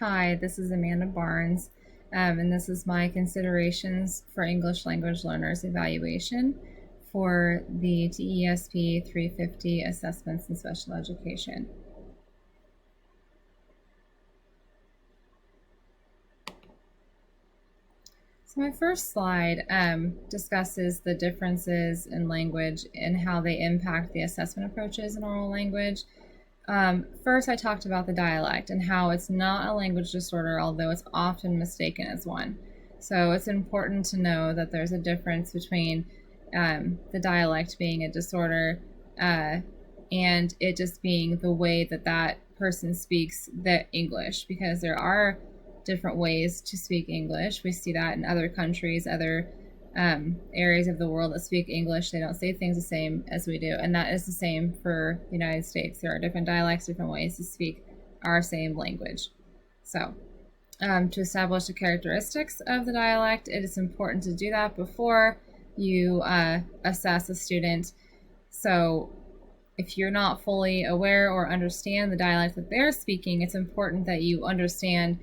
Hi, this is Amanda Barnes, and this is my considerations for English language learners evaluation for the TESP 350 assessments in special education. So my first slide discusses the differences in language and how they impact the assessment approaches in oral language. First, I talked about the dialect and how it's not a language disorder, although it's often mistaken as one. So it's important to know that there's a difference between the dialect being a disorder and it just being the way that that person speaks the English, because there are different ways to speak English. We see that in other countries, other areas of the world that speak English. They don't say things the same as we do, and that is the same for the United States. There are different dialects, different ways to speak our same language. So to establish the characteristics of the dialect, it is important to do that before you assess a student. So if you're not fully aware or understand the dialect that they're speaking, it's important that you understand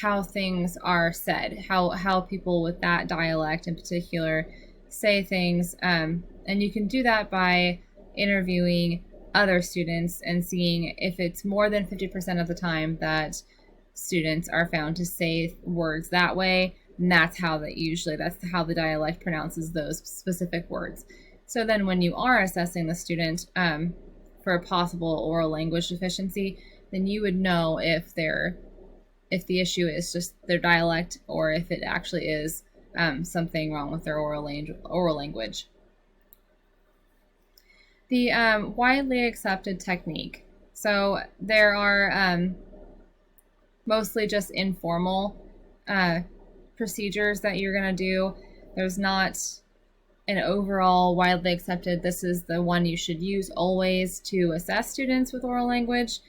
how things are said, how people with that dialect in particular say things, and you can do that by interviewing other students and seeing if it's more than 50% of the time that students are found to say words that way, and that's how the dialect pronounces those specific words. So then when you are assessing the student for a possible oral language deficiency, then you would know if the issue is just their dialect or if it actually is something wrong with their oral language. The widely accepted technique. So there are mostly just informal procedures that you're going to do. There's not an overall widely accepted, this is the one you should use always to assess students with oral language.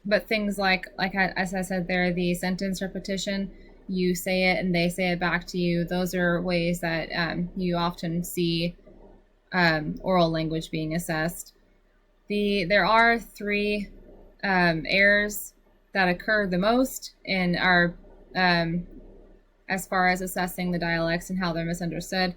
But things like as I said there, the sentence repetition, you say it and they say it back to you. Those are ways that you often see oral language being assessed. There are three errors that occur the most in our as far as assessing the dialects and how they're misunderstood.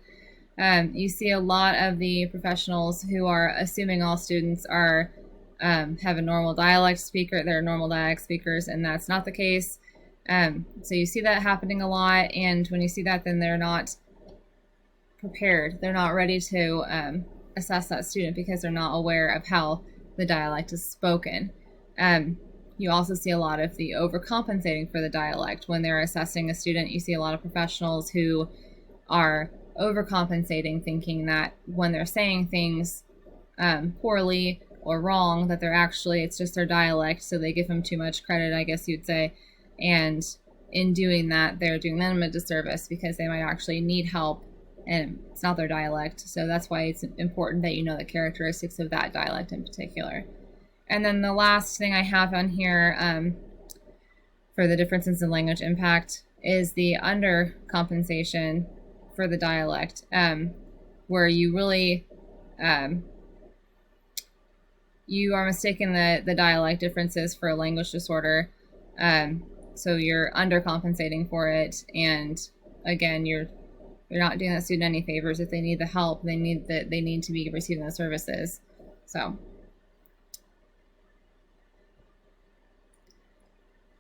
You see a lot of the professionals who are assuming all students are have a normal dialect speaker, they're normal dialect speakers, and that's not the case. So you see that happening a lot, and when you see that, then they're not prepared. They're not ready to assess that student because they're not aware of how the dialect is spoken. You also see a lot of the overcompensating for the dialect. When they're assessing a student, you see a lot of professionals who are overcompensating, thinking that when they're saying things poorly or wrong, that it's just their dialect, so they give them too much credit, I guess you'd say. And in doing that, they're doing them a disservice because they might actually need help and it's not their dialect. So that's why it's important that you know the characteristics of that dialect in particular. And then the last thing I have on here for the differences in language impact is the undercompensation for the dialect, where you really you are mistaking the dialect differences for a language disorder. So you're undercompensating for it, and again, you're not doing that student any favors. If they need the help, they need to be receiving the services. So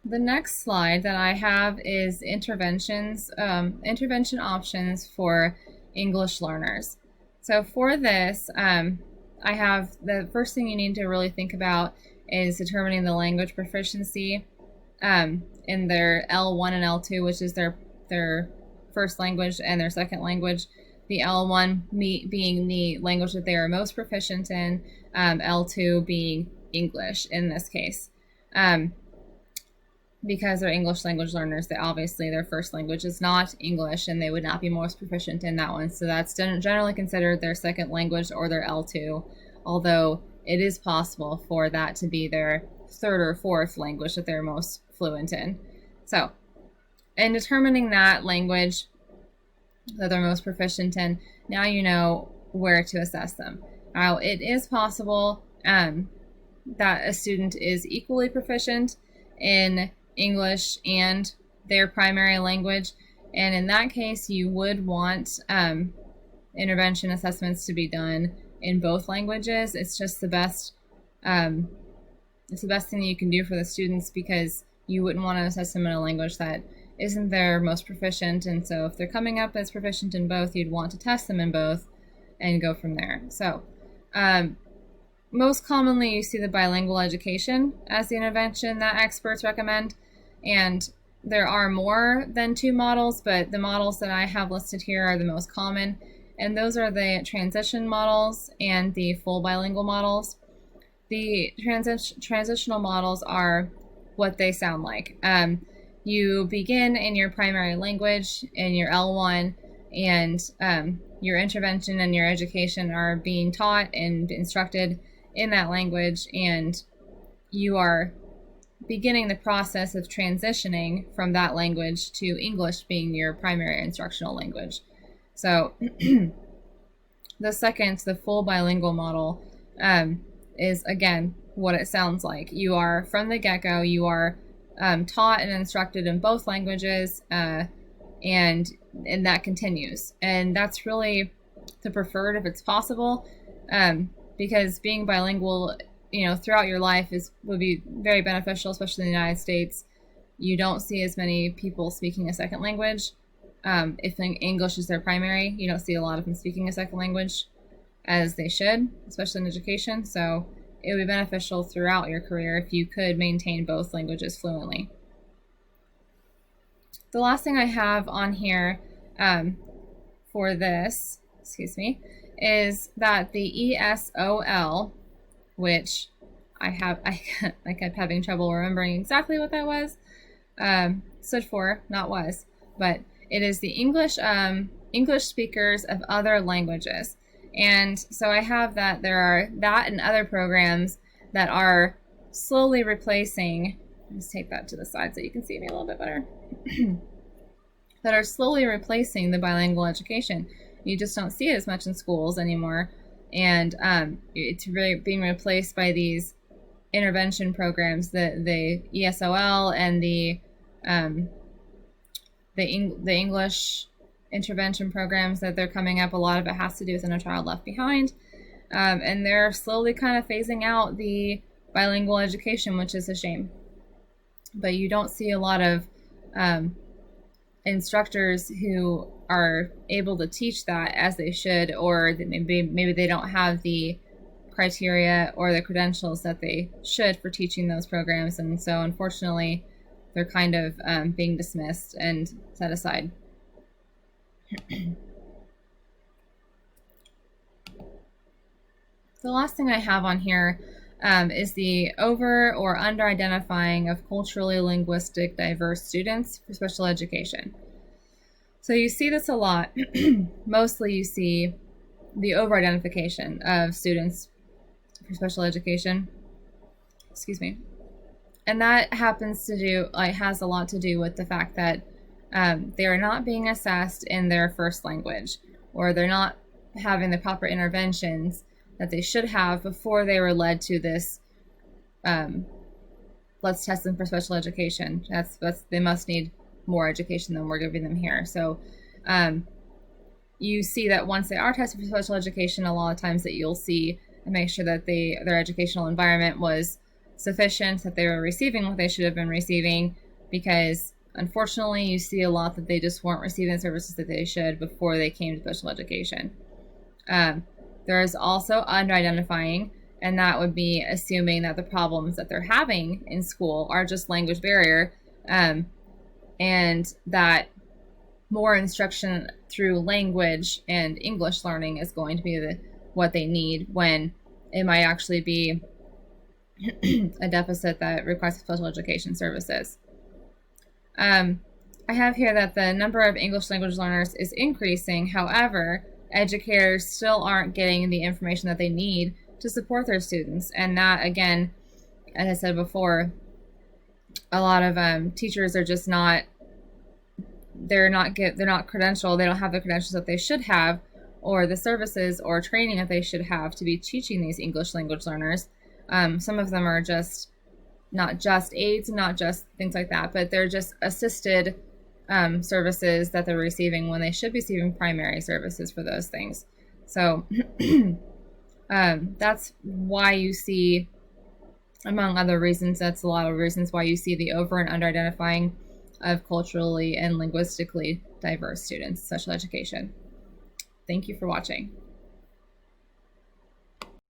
the next slide that I have is intervention options for English learners. So for this, I have the first thing you need to really think about is determining the language proficiency in their L1 and L2, which is their first language and their second language. The L1 being the language that they are most proficient in, L2 being English in this case. Because they're English language learners, they obviously their first language is not English and they would not be most proficient in that one. So that's generally considered their second language or their L2, although it is possible for that to be their third or fourth language that they're most fluent in. So in determining that language that they're most proficient in, now you know where to assess them. Now it is possible that a student is equally proficient in English and their primary language. And in that case, you would want intervention assessments to be done in both languages. It's just the best. It's the best thing you can do for the students, because you wouldn't want to assess them in a language that isn't their most proficient. And so if they're coming up as proficient in both, you'd want to test them in both and go from there. So most commonly you see the bilingual education as the intervention that experts recommend. And there are more than 2 models, but the models that I have listed here are the most common. And those are the transition models and the full bilingual models. The transitional models are what they sound like. You begin in your primary language in your L1, and your intervention and your education are being taught and instructed in that language, and you are beginning the process of transitioning from that language to English being your primary instructional language. So the full bilingual model, is again what it sounds like. You are from the get-go, you are taught and instructed in both languages, and that continues. And that's really the preferred if it's possible, because being bilingual, throughout your life would be very beneficial, especially in the United States. You don't see as many people speaking a second language. If English is their primary, you don't see a lot of them speaking a second language as they should, especially in education. So it would be beneficial throughout your career if you could maintain both languages fluently. The last thing I have on here for this, is that the ESOL, which I kept having trouble remembering exactly what that was, stood for, not was, but it is the English speakers of other languages. And so I have that there are that and other programs that are slowly replacing, let's take that to the side so you can see me a little bit better, that are slowly replacing the bilingual education. You just don't see it as much in schools anymore. And it's really being replaced by these intervention programs, the ESOL and the English intervention programs that they're coming up. A lot of it has to do with No Child Left Behind, and they're slowly kind of phasing out the bilingual education, which is a shame. But you don't see a lot of instructors who are able to teach that as they should, or that maybe they don't have the criteria or the credentials that they should for teaching those programs. And so unfortunately they're kind of being dismissed and set aside. The last thing I have on here is the over or under identifying of culturally linguistic diverse students for special education. So you see this a lot. Mostly you see the over identification of students for special education. And that has a lot to do with the fact that they are not being assessed in their first language, or they're not having the proper interventions that they should have before they were led to this, let's test them for special education. They must need more education than we're giving them here. So you see that once they are tested for special education, a lot of times that you'll see and make sure that their educational environment was sufficient, that they were receiving what they should have been receiving, because unfortunately you see a lot that they just weren't receiving the services that they should before they came to special education. There is also under-identifying, and that would be assuming that the problems that they're having in school are just language barrier, and that more instruction through language and English learning is going to be what they need, when it might actually be a deficit that requires special education services. I have here that the number of English language learners is increasing. However, educators still aren't getting the information that they need to support their students. And that, again, as I said before, a lot of teachers are just not credentialed. They don't have the credentials that they should have, or the services or training that they should have to be teaching these English language learners. Some of them are just not just aids, not just things like that, but they're just assisted services that they're receiving when they should be receiving primary services for those things. So that's why you see, among other reasons, that's a lot of reasons why you see the over and under identifying of culturally and linguistically diverse students in special education. Thank you for watching.